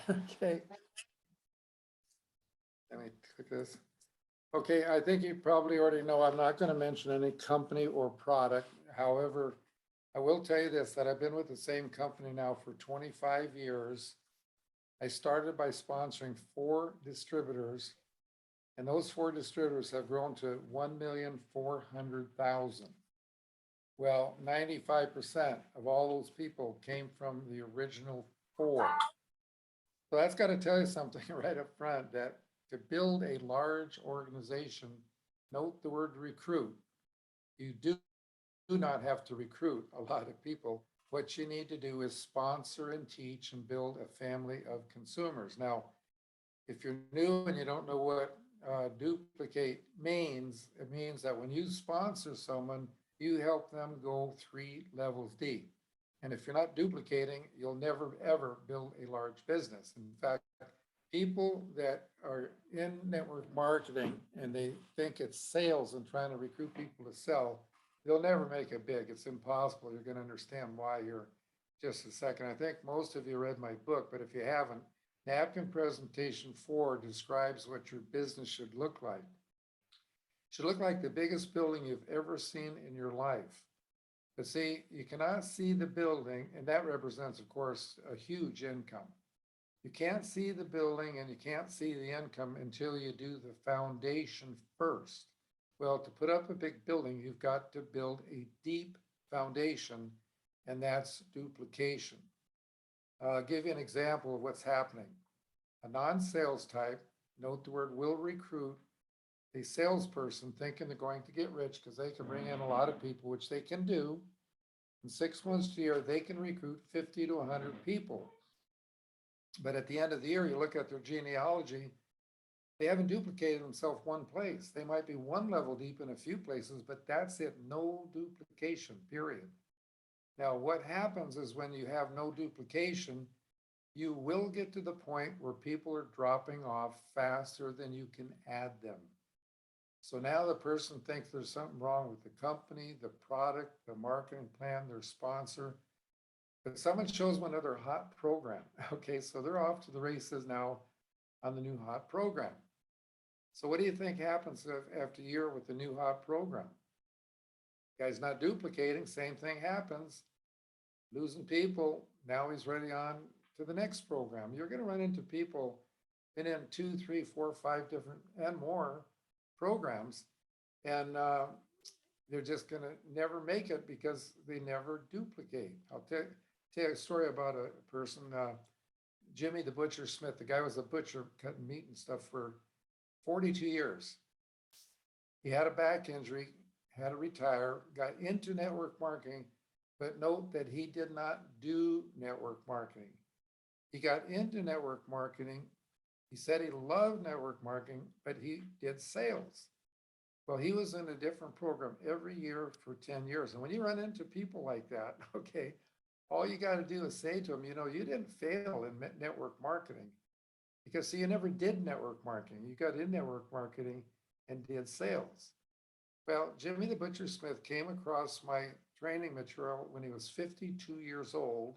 Okay, let me click this. Okay, I think you probably already know, I'm not going to mention any company or product. However, I will tell you this, that I've been with the same company now for 25 years. I started by sponsoring 4 distributors, and those 4 distributors have grown to 1,400,000. Well, 95% of all those people came from the original 4. So that's got to tell you something right up front, that to build a large organization, note the word recruit. You do not have to recruit a lot of people. What you need to do is sponsor and teach and build a family of consumers. Now, if you're new and you don't know what duplicate means, it means that when you sponsor someone, you help them go 3 levels deep. And if you're not duplicating, you'll never ever build a large business. In fact, people that are in network marketing and they think it's sales and trying to recruit people to sell, they'll never make it big. It's impossible. You're going to understand why here just a second. I think most of you read my book, but if you haven't, Napkin Presentation 4 describes what your business should look like. It should look like the biggest building you've ever seen in your life. But see, you cannot see the building, and that represents, of course, a huge income. You can't see the building and you can't see the income until you do the foundation first. Well, to put up a big building, you've got to build a deep foundation, and that's duplication. I'll give you an example of what's happening. A non-sales type, note the word will, recruit a salesperson thinking they're going to get rich because they can bring in a lot of people, which they can do. In 6 months to a year, they can recruit 50 to 100 people. But at the end of the year, you look at their genealogy, they haven't duplicated themselves one place. They might be 1 level deep in a few places, but that's it. No duplication, period. Now, what happens is when you have no duplication, you will get to the point where people are dropping off faster than you can add them. So now the person thinks there's something wrong with the company, the product, the marketing plan, their sponsor. But someone shows them another hot program. Okay, so they're off to the races now on the new hot program. So what do you think happens after a year with the new hot program? Guy's not duplicating, same thing happens. Losing people, now he's ready on to the next program. You're going to run into people been in 2, 3, 4, 5 different and more programs, and they're just going to never make it because they never duplicate. I'll tell you a story about a person, Jimmy the Butcher Smith. The guy was a butcher cutting meat and stuff for 42 years. He had a back injury, had to retire, got into network marketing, but note that he did not do network marketing. He got into network marketing. He said he loved network marketing, but he did sales. Well, he was in a different program every year for 10 years. And when you run into people like that, okay, all you got to do is say to them, you didn't fail in network marketing because, see, you never did network marketing. You got in network marketing and did sales. Well, Jimmy the Butcher Smith came across my training material when he was 52 years old.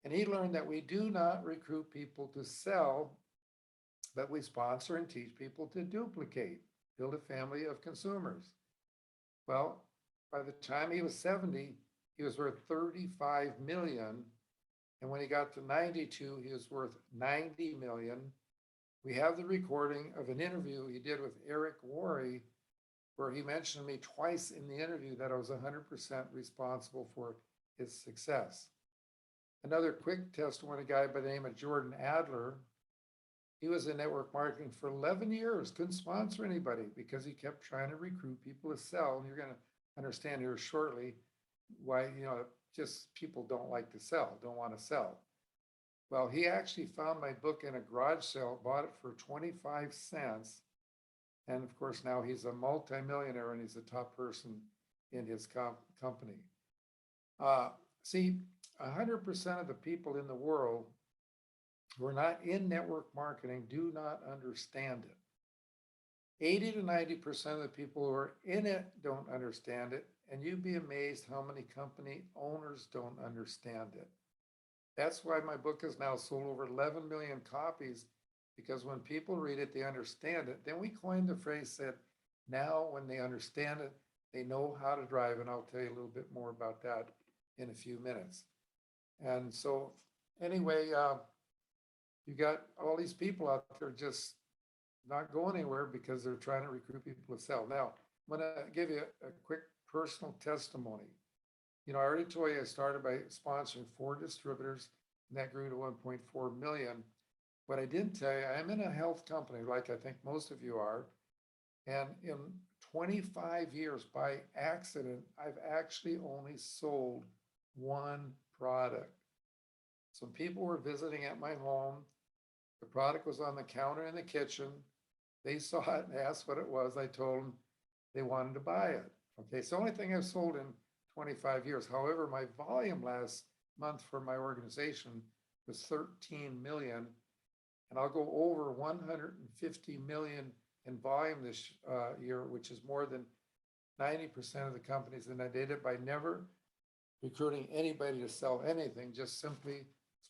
And he learned that we do not recruit people to sell, but we sponsor and teach people to duplicate, build a family of consumers. Well, by the time he was 70, he was worth 35 million. And when he got to 92, he was worth 90 million. We have the recording of an interview he did with Eric Worre, where he mentioned me twice in the interview that I was 100% responsible for his success. Another quick testimony, a guy by the name of Jordan Adler. He was in network marketing for 11 years, couldn't sponsor anybody because he kept trying to recruit people to sell. And you're going to understand here shortly why, just people don't like to sell, don't want to sell. Well, he actually found my book in a garage sale, bought it for 25 cents. And of course, now he's a multimillionaire and he's the top person in his company. See, 100% of the people in the world who are not in network marketing do not understand it. 80 to 90% of the people who are in it don't understand it. And you'd be amazed how many company owners don't understand it. That's why my book has now sold over 11 million copies, because when people read it, they understand it. Then we coined the phrase that now when they understand it, they know how to drive. And I'll tell you a little bit more about that in a few minutes. And so anyway, you got all these people out there just not going anywhere because they're trying to recruit people to sell. Now, I'm gonna give you a quick personal testimony. I already told you I started by sponsoring 4 distributors, and that grew to 1.4 million. What I didn't tell you, I'm in a health company, like I think most of you are. And in 25 years, by accident, I've actually only sold one product. Some people were visiting at my home. The product was on the counter in the kitchen. They saw it and asked what it was. I told them they wanted to buy it. Okay, it's the only thing I've sold in 25 years. However, my volume last month for my organization was 13 million, and I'll go over 150 million in volume this year, which is more than 90% of the companies. And I did it by never recruiting anybody to sell anything, just simply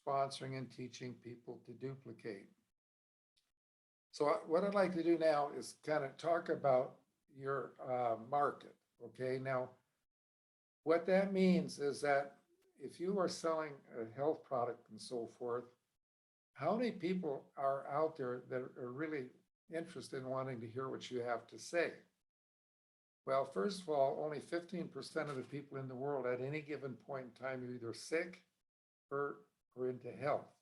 sponsoring and teaching people to duplicate. So what I'd like to do now is kind of talk about your market. Okay, now what that means is that if you are selling a health product and so forth, how many people are out there that are really interested in wanting to hear what you have to say? Well, first of all, only 15% of the people in the world at any given point in time are either sick, hurt, or into health.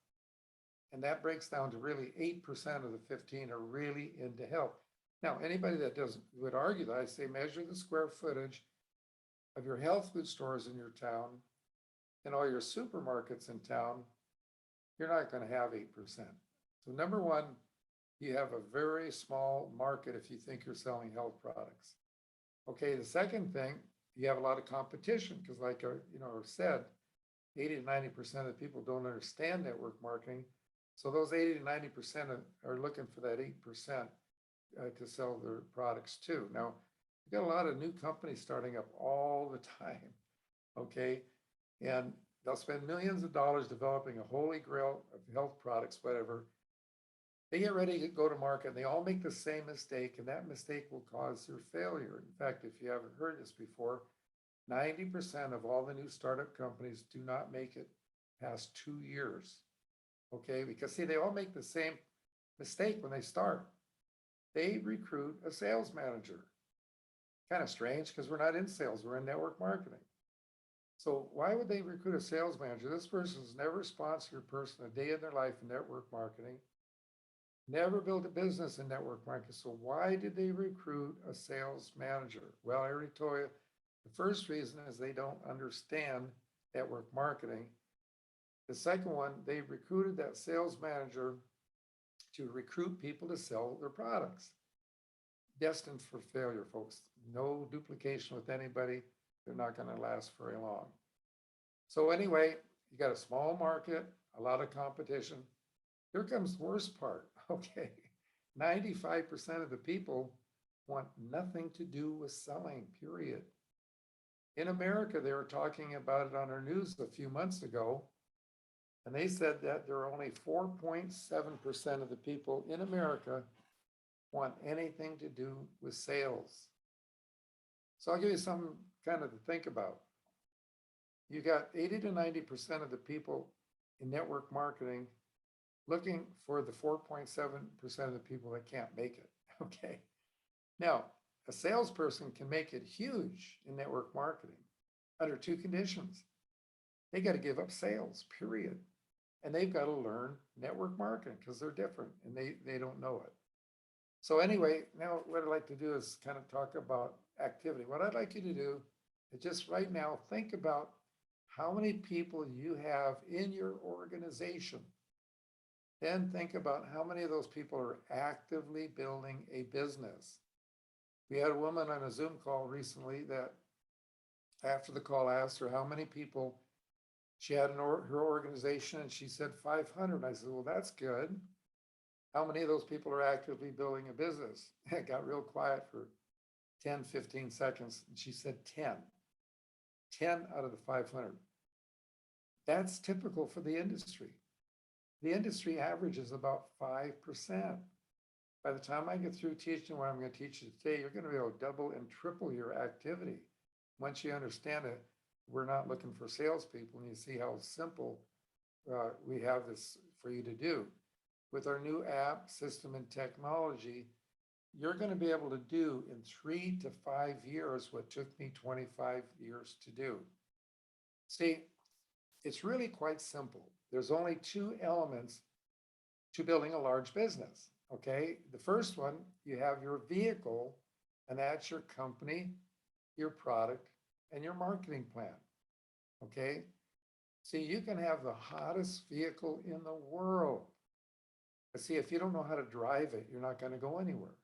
And that breaks down to really 8% of the 15 are really into health. Now, anybody that would argue that, I say measure the square footage of your health food stores in your town and all your supermarkets in town, you're not going to have 8%. So number one, you have a very small market if you think you're selling health products. Okay, the second thing, you have a lot of competition because like I've said, 80 to 90% of the people don't understand network marketing. So those 80 to 90% are looking for that 8% to sell their products too. Now, you got a lot of new companies starting up all the time, okay? And they'll spend millions of dollars developing a holy grail of health products, whatever. They get ready to go to market and they all make the same mistake, and that mistake will cause their failure. In fact, if you haven't heard this before, 90% of all the new startup companies do not make it past 2 years. Okay, because see, they all make the same mistake when they start. They recruit a sales manager. Kind of strange because we're not in sales, we're in network marketing. So why would they recruit a sales manager? This person's never sponsored a person a day in their life in network marketing, never built a business in network marketing. So why did they recruit a sales manager? Well, I already told you, the first reason is they don't understand network marketing. The second one, they recruited that sales manager to recruit people to sell their products. Destined for failure, folks. No duplication with anybody. They're not going to last very long. So anyway, you got a small market, a lot of competition. Here comes the worst part. Okay, 95% of the people want nothing to do with selling, period. In America, they were talking about it on our news a few months ago, and they said that there are only 4.7% of the people in America want anything to do with sales. So I'll give you something kind of to think about. You got 80 to 90% of the people in network marketing looking for the 4.7% of the people that can't make it, okay? Now, a salesperson can make it huge in network marketing under 2 conditions. They got to give up sales, period. And they've got to learn network marketing because they're different and they don't know it. So anyway, now what I'd like to do is kind of talk about activity. What I'd like you to do is just right now think about how many people you have in your organization. Then think about how many of those people are actively building a business. We had a woman on a Zoom call recently that after the call asked her how many people she had in her organization, and she said 500. I said, well, that's good. How many of those people are actively building a business? It got real quiet for 10, 15 seconds. And she said 10. 10 out of the 500. That's typical for the industry. The industry average is about 5%. By the time I get through teaching what I'm going to teach you today, you're going to be able to double and triple your activity. Once you understand it, we're not looking for salespeople, and you see how simple we have this for you to do. With our new app system and technology, you're going to be able to do in 3 to 5 years what took me 25 years to do. See, it's really quite simple. There's only two elements to building a large business. Okay, the first one, you have your vehicle, and that's your company, your product, and your marketing plan. Okay, see, you can have the hottest vehicle in the world, but see, if you don't know how to drive it, you're not going to go anywhere.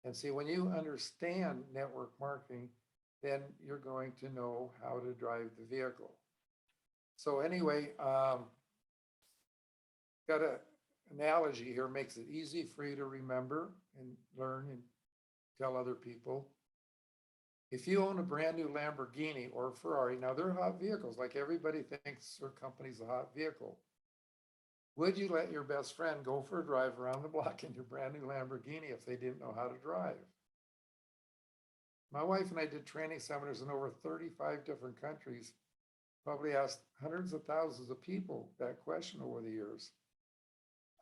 And see, when you understand network marketing, then you're going to know how to drive the vehicle. So anyway, got a analogy here, makes it easy for you to remember and learn and tell other people. If you own a brand new Lamborghini or Ferrari, now they're hot vehicles, like everybody thinks their company's a hot vehicle. Would you let your best friend go for a drive around the block in your brand new Lamborghini if they didn't know how to drive? My wife and I did training seminars in over 35 different countries, probably asked hundreds of thousands of people that question over the years.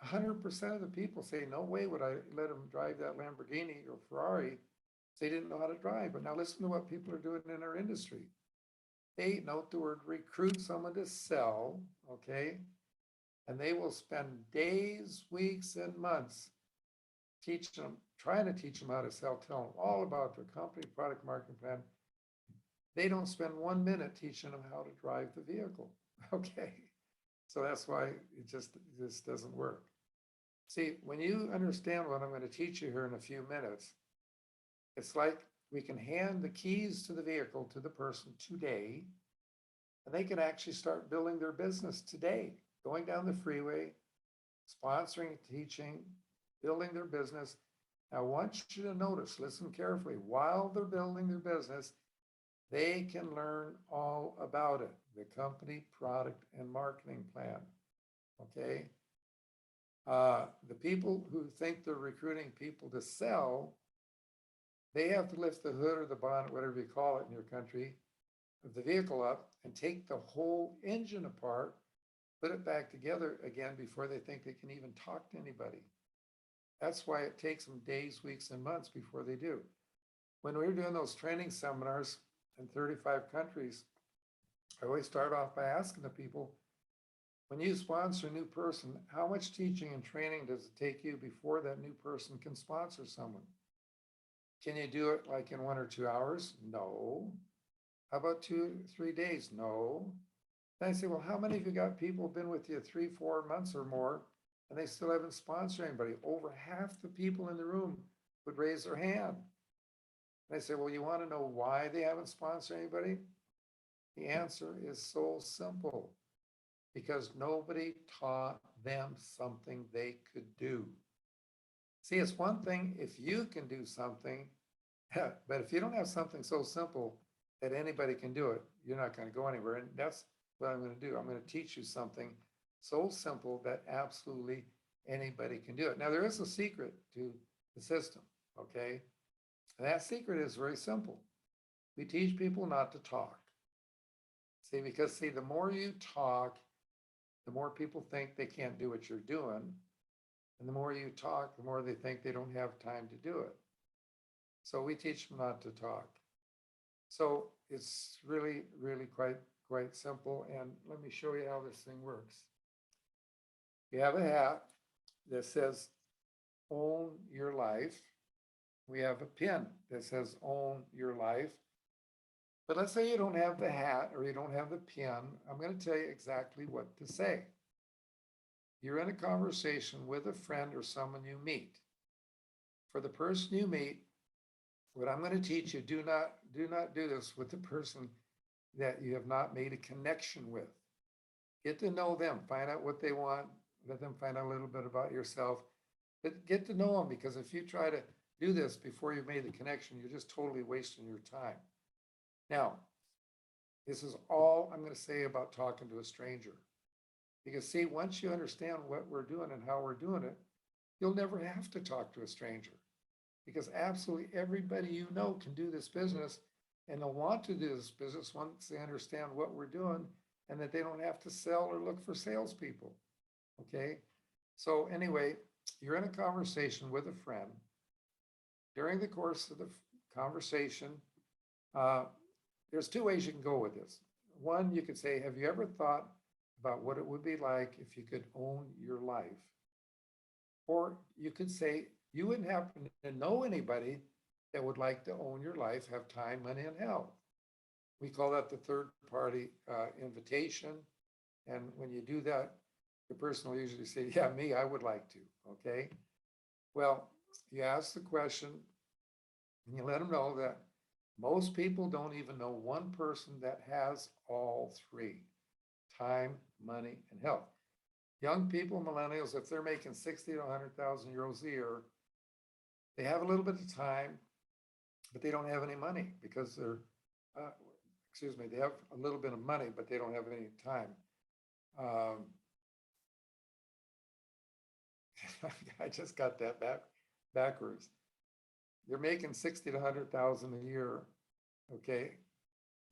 100% of the people say, no way would I let them drive that Lamborghini or Ferrari if they didn't know how to drive. But now listen to what people are doing in our industry. They note the word recruit someone to sell, okay? And they will spend days, weeks, and months teaching them, trying to teach them how to sell, tell them all about their company, product, marketing plan. They don't spend 1 minute teaching them how to drive the vehicle, okay? So that's why this doesn't work. See, when you understand what I'm going to teach you here in a few minutes, it's like we can hand the keys to the vehicle to the person today, and they can actually start building their business today, going down the freeway, sponsoring, teaching, building their business. Now, I want you to notice, listen carefully, while they're building their business, they can learn all about it, the company, product, and marketing plan, okay? The people who think they're recruiting people to sell, they have to lift the hood or the bonnet, whatever you call it in your country, of the vehicle up and take the whole engine apart, put it back together again before they think they can even talk to anybody. That's why it takes them days, weeks, and months before they do. When we were doing those training seminars in 35 countries, I always start off by asking the people, when you sponsor a new person, how much teaching and training does it take you before that new person can sponsor someone? Can you do it like in 1 or 2 hours? No. How about 2, 3 days? No. Then I say, well, how many of you got people been with you 3, 4 months or more, and they still haven't sponsored anybody? Over half the people in the room would raise their hand. And I say, well, you want to know why they haven't sponsored anybody? The answer is so simple. Because nobody taught them something they could do. See, it's one thing if you can do something, but if you don't have something so simple that anybody can do it, you're not going to go anywhere. And that's what I'm going to do. I'm going to teach you something so simple that absolutely anybody can do it. Now, there is a secret to the system, okay? And that secret is very simple. We teach people not to talk. See, because see, the more you talk, the more people think they can't do what you're doing. And the more you talk, the more they think they don't have time to do it. So we teach them not to talk. So it's really, really quite simple. And let me show you how this thing works. You have a hat that says, own your life. We have a pin that says, own your life. But let's say you don't have the hat or you don't have the pin. I'm going to tell you exactly what to say. You're in a conversation with a friend or someone you meet. For the person you meet, what I'm going to teach you, do not do this with the person that you have not made a connection with. Get to know them, find out what they want, let them find out a little bit about yourself, but get to know them, because if you try to do this before you've made the connection, you're just totally wasting your time. Now, This is all I'm going to say about talking to a stranger. Because see, once you understand what we're doing and how we're doing it, you'll never have to talk to a stranger. Because absolutely everybody you know can do this business, and they'll want to do this business once they understand what we're doing and that they don't have to sell or look for salespeople. Okay? So anyway, you're in a conversation with a friend. During the course of the conversation, uh, there's two ways you can go with this. One, you could say, have you ever thought about what it would be like if you could own your life? Or you could say, you wouldn't happen to know anybody that would like to own your life, have time, money, and health. We call that the third party invitation. And when you do that, the person will usually say, yeah, me, I would like to. Okay. Well, you ask the question and you let them know that most people don't even know one person that has all three: time, money, and health. Young people, millennials, if they're making 60 to 100,000 euros a year, they have a little bit of time, but they don't have any money because uh, excuse me, they have a little bit of money, but they don't have any time. Um, I just got that backwards. They're making 60 to 100,000 a year. Okay.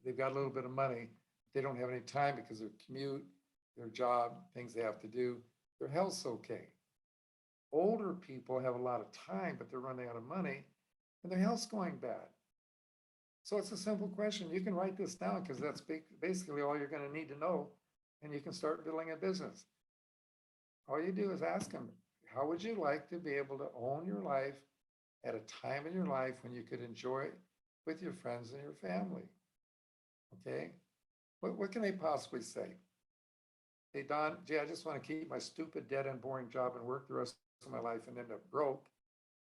They've got a little bit of money. They don't have any time because of commute, their job, things they have to do. Their health's okay. Older people have a lot of time, but they're running out of money and their health's going bad. So it's a simple question. You can write this down because that's basically all you're going to need to know, and you can start building a business. All you do is ask them, how would you like to be able to own your life at a time in your life when you could enjoy it with your friends and your family? Okay. What can they possibly say? Hey, Don, gee, I just want to keep my stupid, dead and boring job and work the rest of my life and end up broke.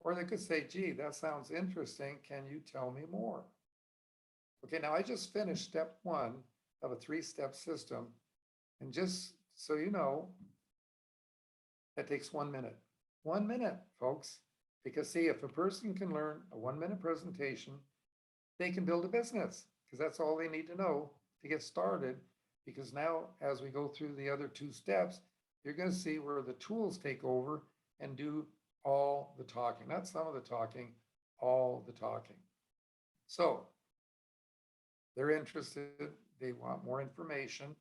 Or they could say, gee, that sounds interesting. Can you tell me more? Okay, now I just finished step one of a 3-step system. And just so you know, that takes 1 minute. 1 minute, folks. Because see, if a person can learn a 1-minute presentation, they can build a business because that's all they need to know to get started. Because now, as we go through the other 2 steps, you're going to see where the tools take over and do all the talking, not some of the talking, all the talking. So they're interested, they want more information.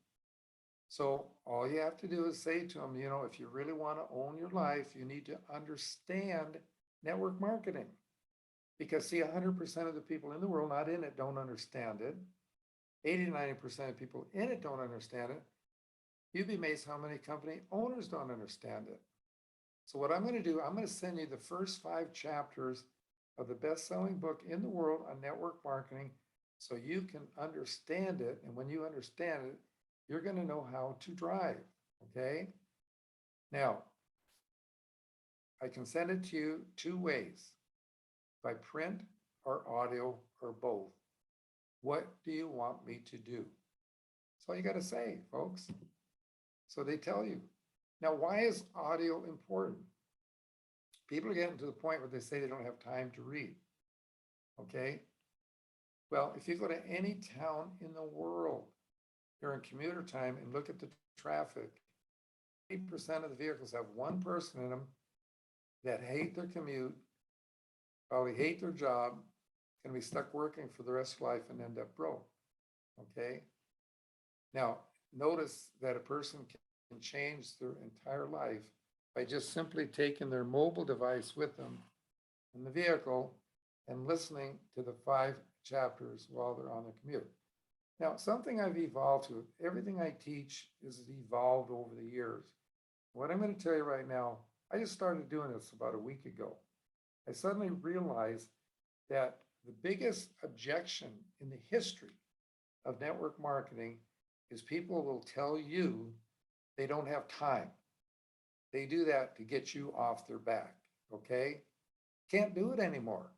So all you have to do is say to them, you know, if you really want to own your life, you need to understand network marketing. Because see, 100% of the people in the world not in it don't understand it. 80 to 90% of people in it don't understand it. You'd be amazed how many company owners don't understand it. So what I'm going to do, I'm going to send you the first 5 chapters of the best-selling book in the world on network marketing so you can understand it. And when you understand it, you're going to know how to drive. Okay. Now, I can send it to you 2 ways: by print or audio or both. What do you want me to do? That's all you got to say, folks. So they tell you. Now, why is audio important? People are getting to the point where they say they don't have time to read. Okay. Well, if you go to any town in the world during commuter time and look at the traffic, 80% of the vehicles have one person in them that hate their commute, probably hate their job, going to be stuck working for the rest of life and end up broke. Okay. Now, notice that a person can change their entire life by just simply taking their mobile device with them in the vehicle and listening to the 5 chapters while they're on the commute. Now, something I've evolved to, everything I teach is evolved over the years. What I'm going to tell you right now, I just started doing this about a week ago. I suddenly realized that the biggest objection in the history of network marketing is people will tell you they don't have time. They do that to get you off their back, okay? Can't do it anymore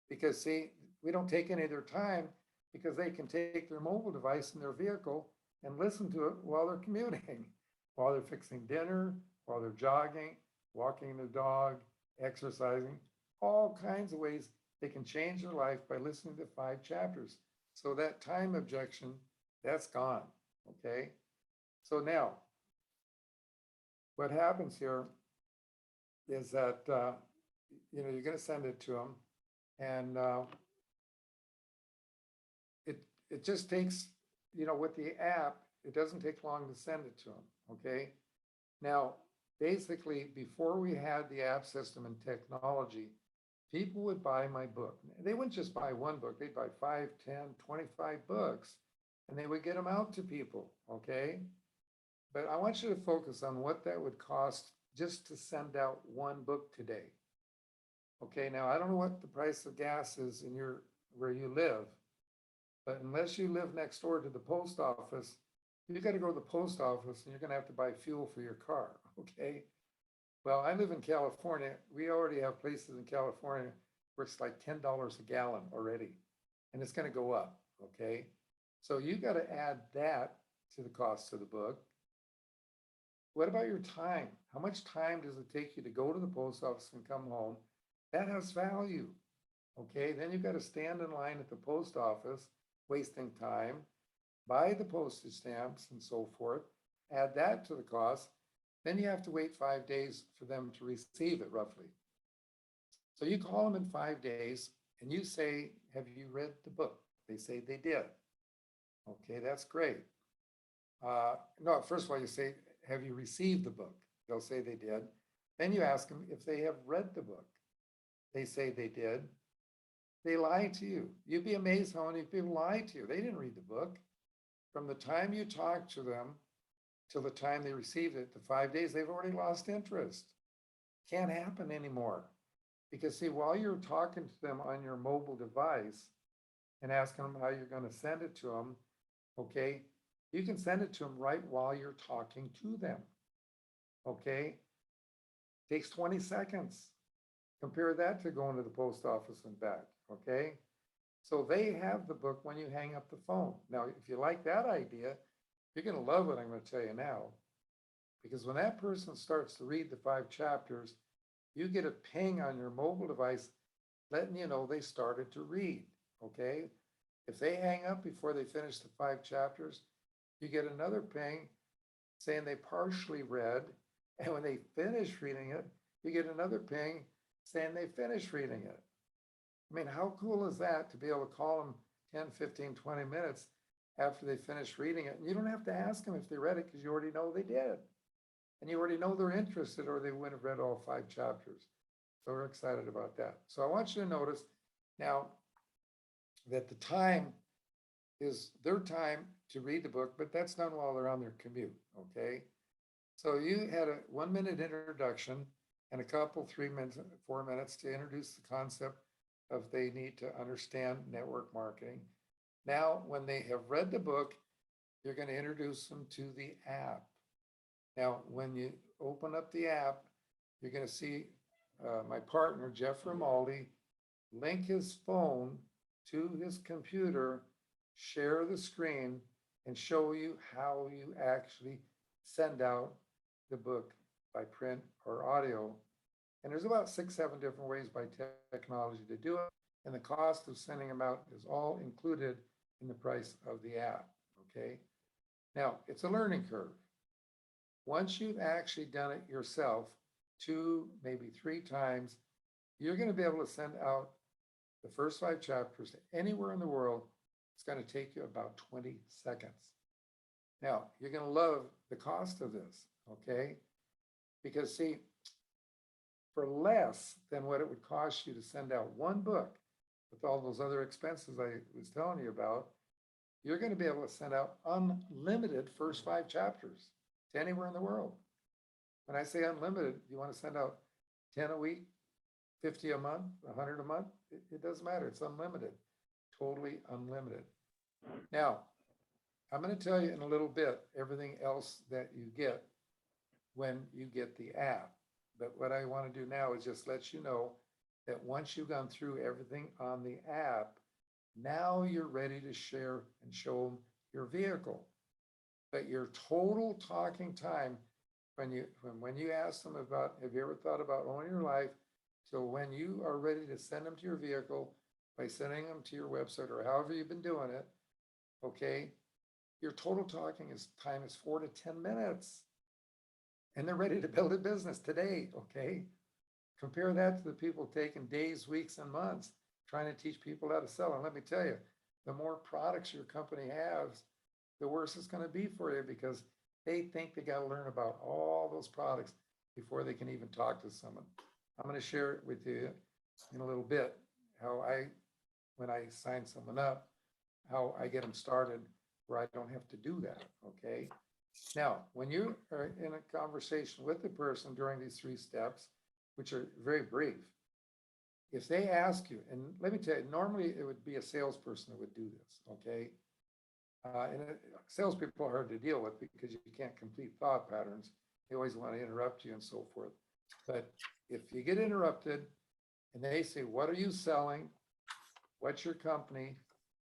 because see, we don't take any of their time because they can take their mobile device in their vehicle and listen to it while they're commuting, while they're fixing dinner, while they're jogging, walking the dog, exercising, all kinds of ways they can change their life by listening to 5 chapters. So that time objection That's gone, okay? So now, what happens here is that, you're gonna send it to them, and it just takes, with the app, it doesn't take long to send it to them, okay? Now, basically, before we had the app system and technology, people would buy my book. They wouldn't just buy one book, they'd buy 5, 10, 25 books, and they would get them out to people, okay? But I want you to focus on what that would cost just to send out one book today. Okay, now I don't know what the price of gas is in where you live, but unless you live next door to the post office, you got to go to the post office and you're going to have to buy fuel for your car. Okay. Well, I live in California. We already have places in California where it's like $10 a gallon already, and it's going to go up. Okay. So you got to add that to the cost of the book. What about your time? How much time does it take you to go to the post office and come home? That has value. Okay, then you've got to stand in line at the post office, wasting time, buy the postage stamps and so forth, add that to the cost. Then you have to wait 5 days for them to receive it roughly. So you call them in 5 days and you say, have you read the book? They say they did. Okay, that's great. No, first of all, you say, have you received the book? They'll say they did. Then you ask them if they have read the book. They say they did. They lie to you. You'd be amazed how many people lie to you. They didn't read the book. From the time you talk to them till the time they received it, the 5 days, they've already lost interest. Can't happen anymore. Because see, while you're talking to them on your mobile device and asking them how you're going to send it to them, okay, you can send it to them right while you're talking to them. Okay, takes 20 seconds. Compare that to going to the post office and back. Okay, so they have the book when you hang up the phone. Now, if you like that idea, you're going to love what I'm going to tell you now, because when that person starts to read the 5 chapters, you get a ping on your mobile device letting you know they started to read. Okay, if they hang up before they finish the 5 chapters, you get another ping saying they partially read, and when they finish reading it, you get another ping saying they finished reading it. I mean, how cool is that to be able to call them 10, 15, 20 minutes after they finish reading it? And you don't have to ask them if they read it because you already know they did. And you already know they're interested or they wouldn't have read all 5 chapters. So we're excited about that. So I want you to notice now that the time is their time to read the book, but that's done while they're on their commute, okay? So you had a 1-minute introduction and a couple, 3 minutes, 4 minutes to introduce the concept of they need to understand network marketing. Now, when they have read the book, you're going to introduce them to the app. Now, when you open up the app, you're going to see my partner, Jeff Romaldi, link his phone to his computer, share the screen, and show you how you actually send out the book by print or audio. And there's about 6, 7 different ways by technology to do it. And the cost of sending them out is all included in the price of the app, okay? Now, it's a learning curve. Once you've actually done it yourself 2, maybe 3 times, you're going to be able to send out the first 5 chapters to anywhere in the world. It's going to take you about 20 seconds. Now, you're going to love the cost of this, okay? Because see, for less than what it would cost you to send out one book with all those other expenses I was telling you about, you're going to be able to send out unlimited first 5 chapters to anywhere in the world. When I say unlimited, you want to send out 10 a week, 50 a month, 100 a month, it doesn't matter. It's unlimited, totally unlimited. Now, I'm going to tell you in a little bit everything else that you get when you get the app. But what I want to do now is just let you know that once you've gone through everything on the app, now you're ready to share and show them your vehicle. But your total talking time when you ask them about, have you ever thought about owning your life, till when you are ready to send them to your vehicle by sending them to your website or however you've been doing it, okay, your total talking is time is 4 to 10 minutes. And they're ready to build a business today, okay? Compare that to the people taking days, weeks, and months trying to teach people how to sell. And let me tell you, the more products your company has, the worse it's going to be for you because they think they got to learn about all those products before they can even talk to someone. I'm going to share it with you in a little bit how when I sign someone up, how I get them started where I don't have to do that, okay? Now, when you are in a conversation with the person during these 3 steps, which are very brief, if they ask you, and let me tell you, normally it would be a salesperson that would do this, okay? Salespeople are hard to deal with because you can't complete thought patterns. They always want to interrupt you and so forth. But if you get interrupted and they say, what are you selling? What's your company?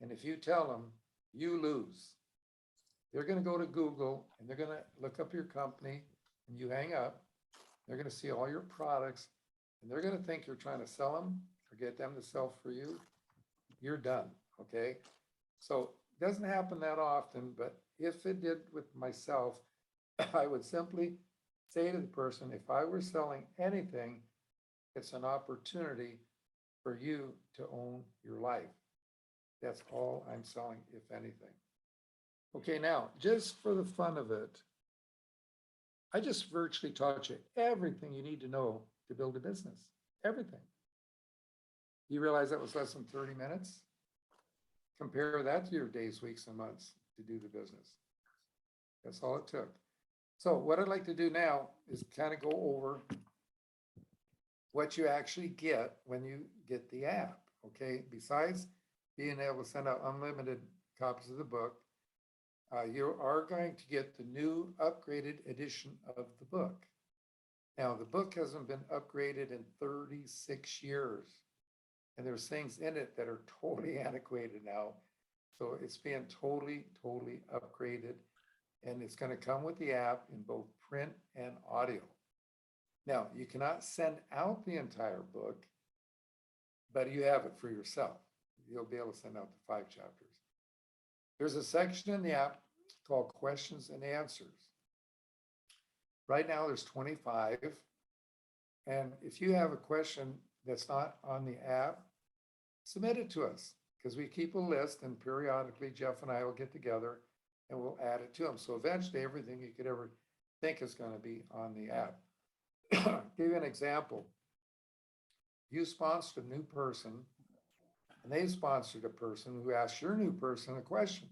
And if you tell them, you lose. They're going to go to Google and they're going to look up your company and you hang up. They're going to see all your products and they're going to think you're trying to sell them or get them to sell for you. You're done, okay? So it doesn't happen that often, but if it did with myself, I would simply say to the person, if I were selling anything, it's an opportunity for you to own your life. That's all I'm selling, if anything. Okay, now, just for the fun of it, I just virtually taught you everything you need to know to build a business. Everything. You realize that was less than 30 minutes? Compare that to your days, weeks, and months to do the business. That's all it took. So what I'd like to do now is kind of go over what you actually get when you get the app, okay? Besides being able to send out unlimited copies of the book, you are going to get the new upgraded edition of the book. Now, the book hasn't been upgraded in 36 years, and there's things in it that are totally antiquated now. So it's being totally upgraded, and it's going to come with the app in both print and audio. Now, you cannot send out the entire book, but you have it for yourself. You'll be able to send out the 5 chapters. There's a section in the app called questions and answers. Right now there's 25. And if you have a question that's not on the app, submit it to us because we keep a list and periodically Jeff and I will get together and we'll add it to them. So eventually everything you could ever think is going to be on the app. Give you an example. You sponsored a new person and they sponsored a person who asked your new person a question.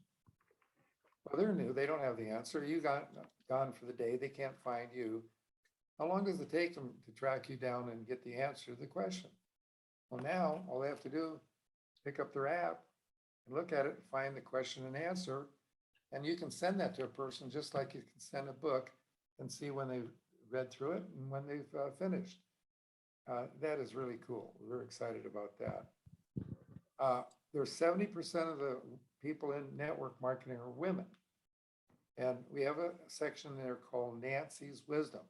Well, they're new, they don't have the answer. You got gone for the day, they can't find you. How long does it take them to track you down and get the answer to the question? Well, now all they have to do is pick up their app and look at it and find the question and answer. And you can send that to a person just like you can send a book and see when they've read through it and when they've finished. That is really cool. We're excited about that. There's 70% of the people in network marketing are women. And we have a section there called Nancy's Wisdom.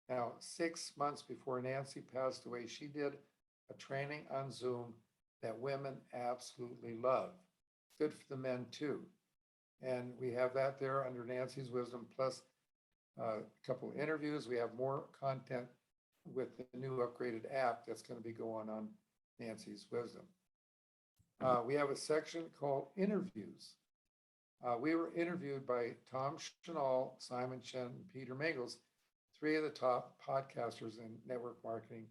Now, 6 months before Nancy passed away, she did a training on Zoom that women absolutely love. Good for the men too. And we have that there under Nancy's Wisdom, plus a couple of interviews. We have more content with the new upgraded app that's going to be going on Nancy's Wisdom. We have a section called interviews. We were interviewed by Tom Chenal, Simon Chen, and Peter Mingles, 3 of the top podcasters in network marketing,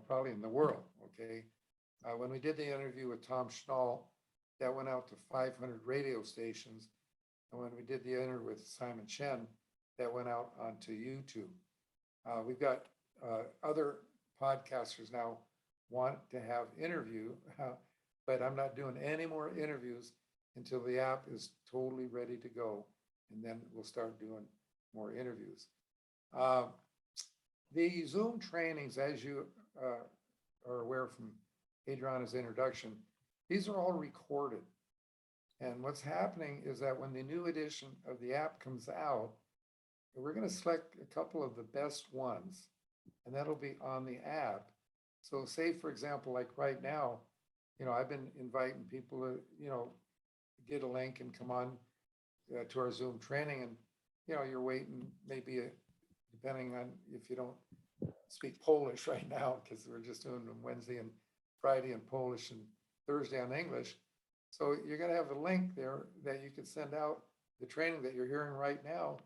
probably in the world, okay? When we did the interview with Tom Chenal, that went out to 500 radio stations. And when we did the interview with Simon Chen, that went out onto YouTube. We've got other podcasters now want to have interview, but I'm not doing any more interviews until the app is totally ready to go. And then we'll start doing more interviews. The Zoom trainings, as you are aware from Adriana's introduction, these are all recorded. And what's happening is that when the new edition of the app comes out, we're going to select a couple of the best ones, and that'll be on the app. So say, for example, like right now, I've been inviting people to, get a link and come on to our Zoom training, and, you're waiting maybe, depending on if you don't speak Polish right now, because we're just doing them Wednesday and Friday in Polish and Thursday on English. So you're gonna have a link there that you can send out the training that you're hearing right now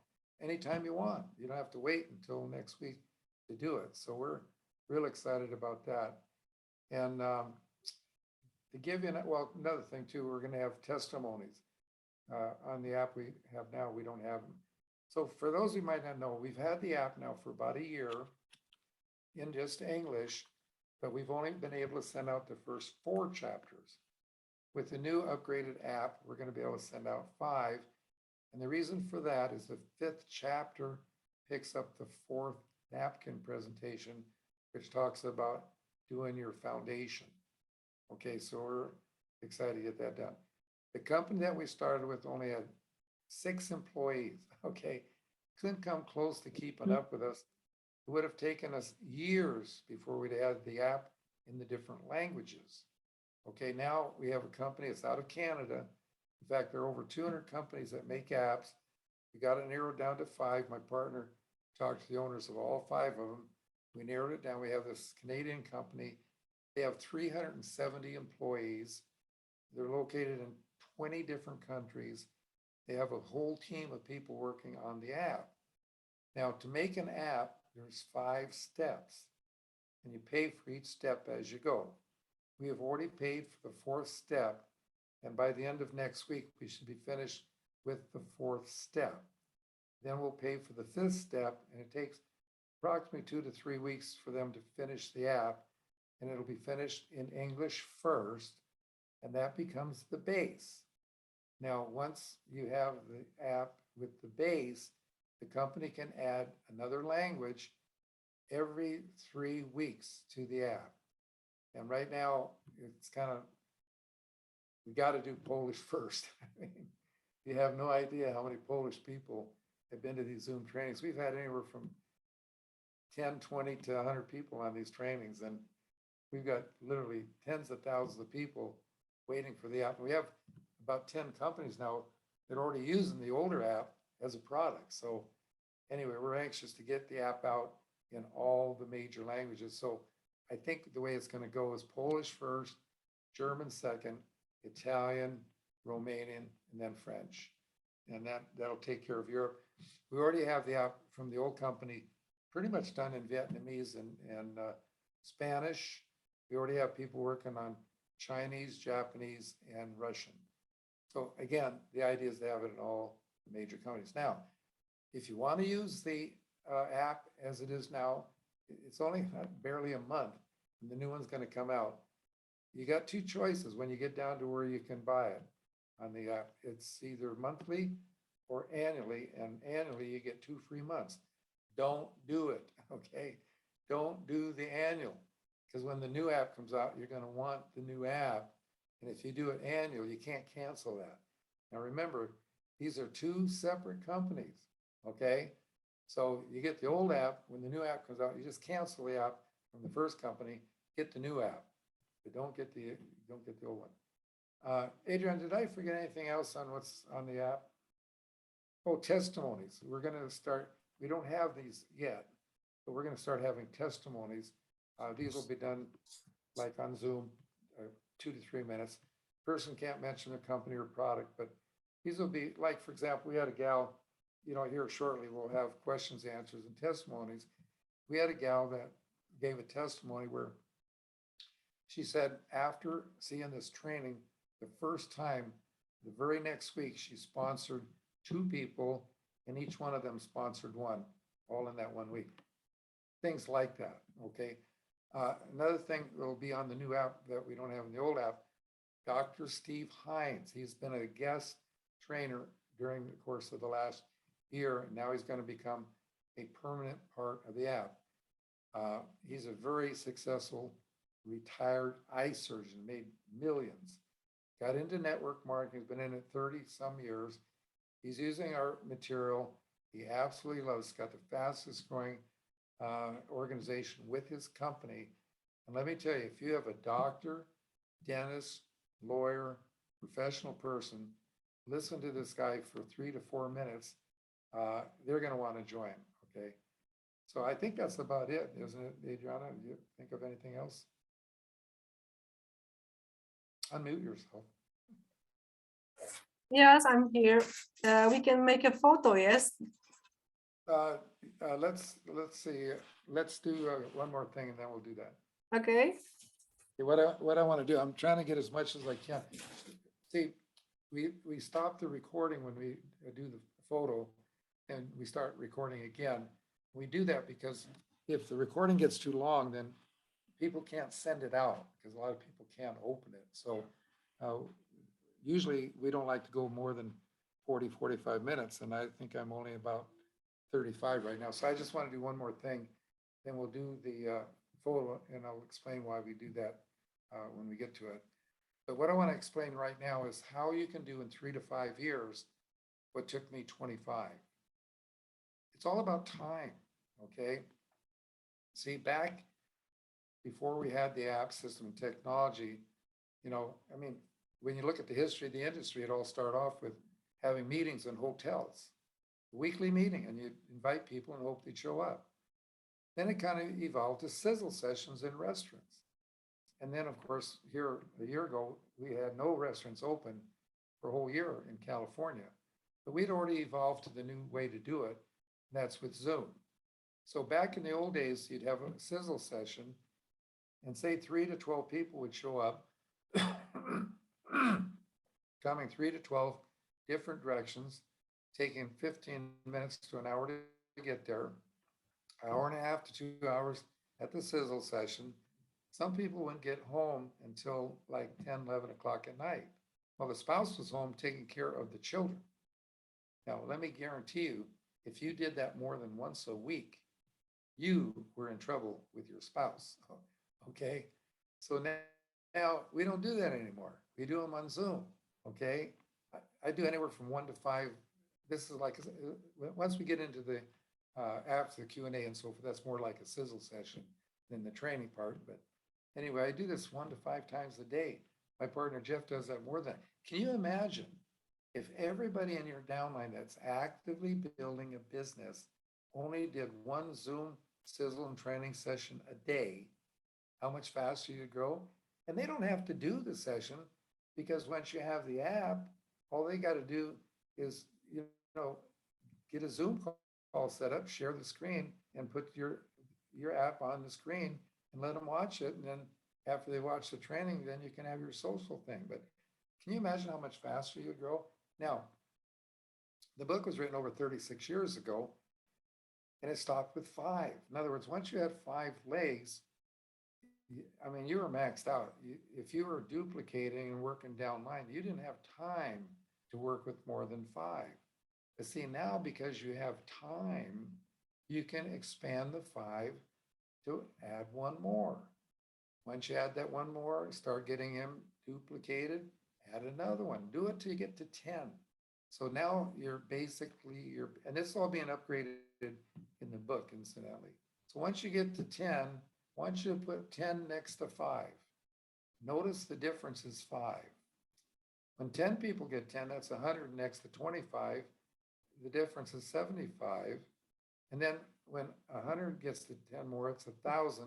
anytime you want. You don't have to wait until next week to do it. So we're real excited about that. And to give you, well, another thing too, we're gonna have testimonies on the app we have now. We don't have them. So for those who might not know, we've had the app now for about a year in just English, but we've only been able to send out the first 4 chapters. With the new upgraded app, we're going to be able to send out 5. And the reason for that is the 5th chapter picks up the 4th napkin presentation, which talks about doing your foundation. Okay, so we're excited to get that done. The company that we started with only had 6 employees. Okay, couldn't come close to keeping up with us. It would have taken us years before we'd had the app in the different languages. Okay, now we have a company that's out of Canada. In fact, there are over 200 companies that make apps. We got it narrowed down to 5. My partner talked to the owners of all 5 of them. We narrowed it down. We have this Canadian company. They have 370 employees. They're located in 20 different countries. They have a whole team of people working on the app. Now, to make an app, there's 5 steps, and you pay for each step as you go. We have already paid for the 4th step, and by the end of next week, we should be finished with the 4th step. Then we'll pay for the 5th step, and it takes approximately 2 to 3 weeks for them to finish the app, and it'll be finished in English first, and that becomes the base. Now, once you have the app with the base, the company can add another language every 3 weeks to the app. And right now, it's kind of, we got to do Polish first. I mean, you have no idea how many Polish people have been to these Zoom trainings. We've had anywhere from 10, 20 to 100 people on these trainings, and we've got literally tens of thousands of people waiting for the app. We have about 10 companies now that are already using the older app as a product. So anyway, we're anxious to get the app out in all the major languages. So I think the way it's going to go is Polish first, German second, Italian, Romanian, and then French. And that'll take care of Europe. We already have the app from the old company pretty much done in Vietnamese and Spanish. We already have people working on Chinese, Japanese, and Russian. So again, the idea is to have it in all major companies. Now, if you want to use the app as it is now, it's only barely a month, and the new one's going to come out. You got 2 choices when you get down to where you can buy it on the app. It's either monthly or annually, and annually you get 2 free months. Don't do it, okay? Don't do the annual, because when the new app comes out, you're going to want the new app. And if you do it annual, you can't cancel that. Now remember, these are 2 separate companies, okay? So you get the old app. When the new app comes out, you just cancel the app from the first company, get the new app, but don't get the old one. Adrian, did I forget anything else on what's on the app? Oh, testimonies. We're going to start. We don't have these yet, but we're going to start having testimonies. These will be done like on Zoom, 2 to 3 minutes. Person can't mention the company or product, but these will be like, for example, we had a gal, here shortly, we'll have questions, answers, and testimonies. We had a gal that gave a testimony where she said after seeing this training the first time, the very next week, she sponsored 2 people, and each one of them sponsored 1, all in that 1 week. Things like that, okay? Another thing that will be on the new app that we don't have in the old app, Dr. Steve Hines. He's been a guest trainer during the course of the last year, and now he's going to become a permanent part of the app. He's a very successful retired eye surgeon, made millions, got into network marketing, has been in it 30 some years. He's using our material. He absolutely loves, got the fastest growing organization with his company. And let me tell you, if you have a doctor, dentist, lawyer, professional person listen to this guy for 3 to 4 minutes, they're gonna wanna join, okay? So I think that's about it, isn't it, Adriana? Do you think of anything else? Unmute yourself. Yes, I'm here. We can make a photo, yes? Let's see, let's do one more thing and then we'll do that. Okay. Okay, what I want to do, I'm trying to get as much as I can. See, we stop the recording when we do the photo and we start recording again. We do that because if the recording gets too long, then people can't send it out because a lot of people can't open it. So usually we don't like to go more than 45 minutes, and I think I'm only about 35 right now. So I just want to do one more thing, then we'll do the photo, and I'll explain why we do that when we get to it. But what I want to explain right now is how you can do in 3 to 5 years what took me 25. It's all about time, okay? See, back before we had the app system and technology, I mean, when you look at the history of the industry, it all started off with having meetings in hotels, a weekly meeting, and you'd invite people and hope they'd show up. Then it kind of evolved to sizzle sessions in restaurants. And then, of course, here a year ago, we had no restaurants open for a whole year in California. But we'd already evolved to the new way to do it, and that's with Zoom. So back in the old days, you'd have a sizzle session, and say 3 to 12 people would show up, coming 3 to 12 different directions, taking 15 minutes to an hour to get there, an hour and a half to 2 hours at the sizzle session. Some people wouldn't get home until like 10, 11 o'clock at night. Well, the spouse was home taking care of the children. Now, let me guarantee you, if you did that more than once a week, you were in trouble with your spouse. Okay. So now we don't do that anymore. We do them on Zoom. Okay. I do anywhere from 1 to 5. This is like, once we get into the after the Q&A and so forth, that's more like a sizzle session than the training part. But anyway, I do this 1 to 5 times a day. My partner Jeff does that more than. Can you imagine if everybody in your downline that's actively building a business only did one Zoom sizzle and training session a day, how much faster you grow? And they don't have to do the session because once you have the app, all they got to do is, get a Zoom call set up, share the screen, and put your app on the screen and let them watch it. And then after they watch the training, then you can have your social thing. But can you imagine how much faster you grow? Now, the book was written over 36 years ago, and it stopped with 5. In other words, once you had 5 legs, I mean, you were maxed out. If you were duplicating and working downline, you didn't have time to work with more than 5. But see, now because you have time, you can expand the 5 to add one more. Once you add that one more, start getting them duplicated, add another one. Do it till you get to 10. So now you're basically, and this is all being upgraded in the book, incidentally. So once you get to 10, I want you to put 10 next to 5. Notice the difference is 5. When 10 people get 10, that's 100 next to 25. The difference is 75. And then when 100 gets to 10 more, it's 1,000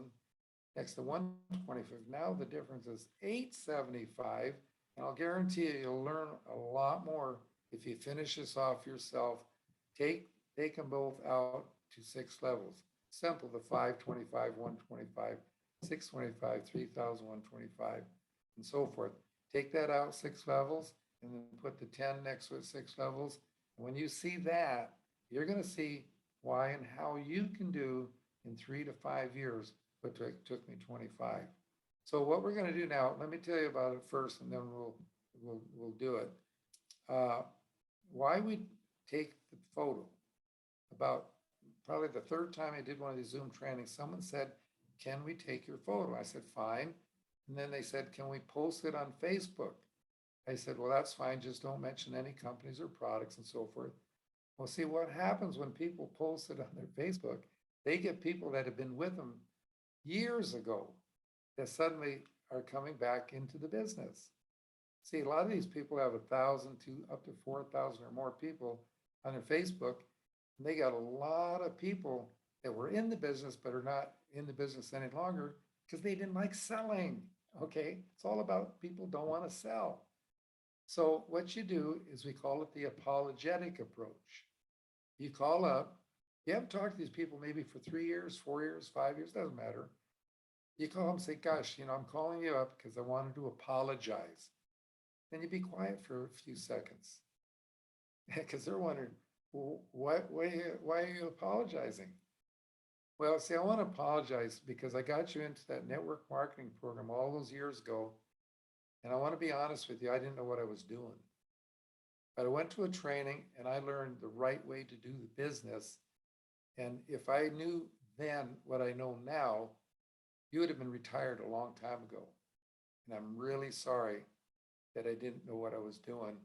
next to 125. Now the difference is 875. And I'll guarantee you'll learn a lot more if you finish this off yourself. Take them both out to 6 levels. Simple, the 525, 125, 625, 3,125, and so forth. Take that out 6 levels and then put the 10 next to it 6 levels. And when you see that, you're going to see why and how you can do in 3 to 5 years what took me 25. So what we're going to do now, let me tell you about it first, and then we'll do it. Why we take the photo. About probably the 3rd time I did one of these Zoom trainings, someone said, "Can we take your photo?" I said, "Fine." And then they said, "Can we post it on Facebook?" I said, "Well, that's fine. Just don't mention any companies or products and so forth." Well, see what happens when people post it on their Facebook, they get people that have been with them years ago that suddenly are coming back into the business. See, a lot of these people have 1,000 to up to 4,000 or more people on their Facebook. And they got a lot of people that were in the business, but are not in the business any longer because they didn't like selling. Okay. It's all about people don't want to sell. So what you do is we call it the apologetic approach. You call up, you haven't talked to these people maybe for 3 years, 4 years, 5 years, doesn't matter. You call them and say, gosh, I'm calling you up because I wanted to apologize. Then you be quiet for a few seconds because they're wondering, well, why are you apologizing? Well, see, I want to apologize because I got you into that network marketing program all those years ago. And I want to be honest with you, I didn't know what I was doing. But I went to a training and I learned the right way to do the business. And if I knew then what I know now, you would have been retired a long time ago. And I'm really sorry that I didn't know what I was doing.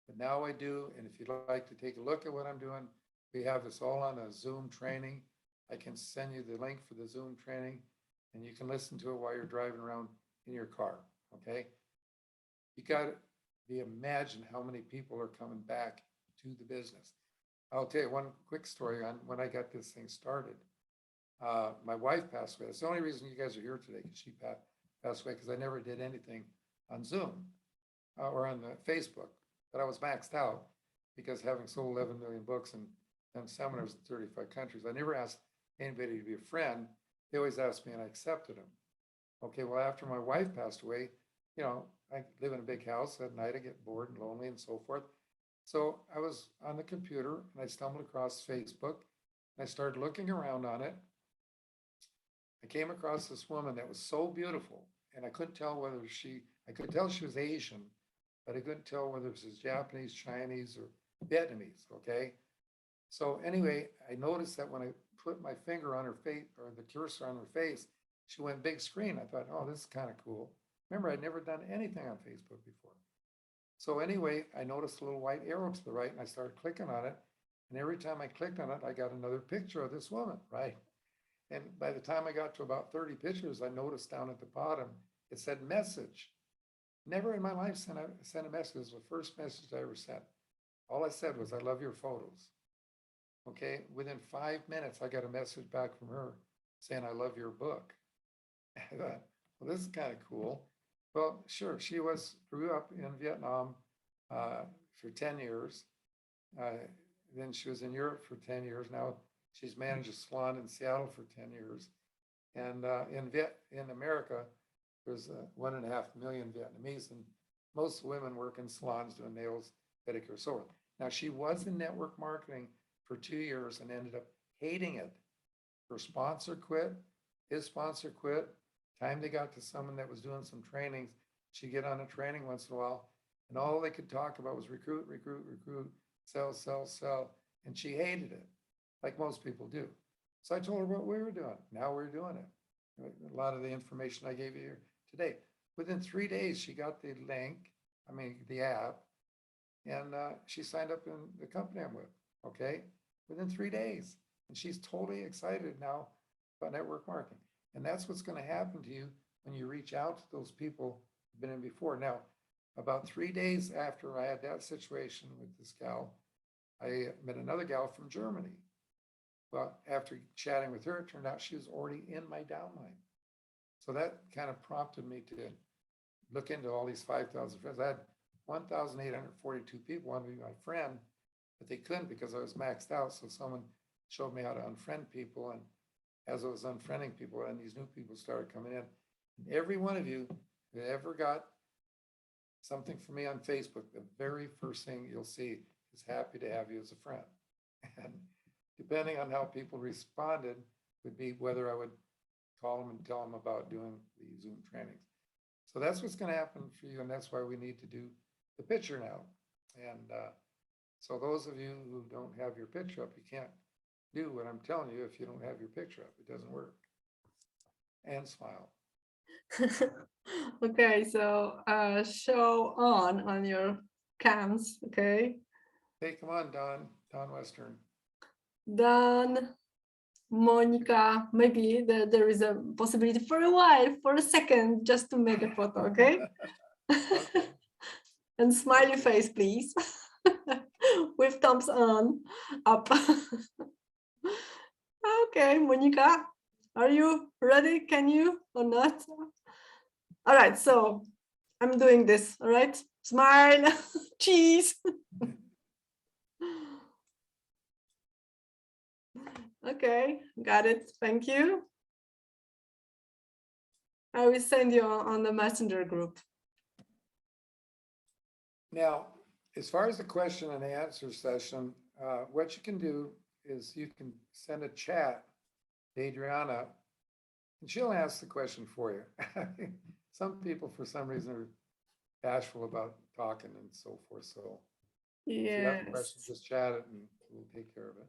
But now I do. And if you'd like to take a look at what I'm doing, we have this all on a Zoom training. I can send you the link for the Zoom training and you can listen to it while you're driving around in your car. Okay. You got to imagine how many people are coming back to the business. I'll tell you one quick story on when I got this thing started. My wife passed away. That's the only reason you guys are here today, because she passed away, because I never did anything on Zoom or on the Facebook. But I was maxed out because having sold 11 million books and done seminars in 35 countries, I never asked anybody to be a friend. They always asked me and I accepted them. Okay, well, after my wife passed away, I live in a big house. At night I get bored and lonely and so forth. So I was on the computer and I stumbled across Facebook and I started looking around on it. I came across this woman that was so beautiful and I couldn't tell whether I could tell she was Asian, but I couldn't tell whether it was Japanese, Chinese, or Vietnamese, okay? So anyway, I noticed that when I put my finger on her face or the cursor on her face, she went big screen. I thought, oh, this is kind of cool. Remember, I'd never done anything on Facebook before. So anyway, I noticed a little white arrow to the right and I started clicking on it. And every time I clicked on it, I got another picture of this woman, right? And by the time I got to about 30 pictures, I noticed down at the bottom, it said message. Never in my life sent a message. It was the first message I ever sent. All I said was, I love your photos. Okay, within 5 minutes, I got a message back from her saying, I love your book. I thought, well, this is kind of cool. Well, sure, she grew up in Vietnam for 10 years. Then she was in Europe for 10 years. Now she's managed a salon in Seattle for 10 years. And in America, there's 1.5 million Vietnamese, and most women work in salons doing nails, pedicure, so on. Now she was in network marketing for 2 years and ended up hating it. Her sponsor quit, his sponsor quit. Time they got to someone that was doing some trainings, she'd get on a training once in a while, and all they could talk about was recruit, recruit, recruit, sell, sell, sell. And she hated it, like most people do. So I told her what we were doing. Now we're doing it. A lot of the information I gave you here today. Within 3 days, she got the link, the app, and she signed up in the company I'm with, okay? Within 3 days. And she's totally excited now about network marketing. And that's what's going to happen to you when you reach out to those people who've been in before. Now, about 3 days after I had that situation with this gal, I met another gal from Germany. Well, after chatting with her, it turned out she was already in my downline. So that kind of prompted me to look into all these 5,000 friends. I had 1,842 people wanted to be my friend, but they couldn't because I was maxed out. So someone showed me how to unfriend people. And as I was unfriending people, and these new people started coming in. And every one of you who ever got something from me on Facebook, the very first thing you'll see is happy to have you as a friend. And depending on how people responded would be whether I would call them and tell them about doing the Zoom trainings. So that's what's going to happen for you. And that's why we need to do the picture now. And so those of you who don't have your picture up, you can't do what I'm telling you if you don't have your picture up. It doesn't work. And smile. Okay, so show on your cams, okay? Hey, come on, Don Western. Don, Monica, maybe there is a possibility for a while, for a second, just to make a photo, okay? Okay. And smiley face, please. With thumbs on, up. Okay, Monica, are you ready? Can you or not? All right, so I'm doing this, all right? Smile, cheese. Okay, got it. Thank you. I will send you on the messenger group. Now, as far as the question and answer session, what you can do is you can send a chat to Adriana, and she'll ask the question for you. Some people, for some reason, are bashful about talking and so forth. So if you have a question, Yes. just chat it and we'll take care of it.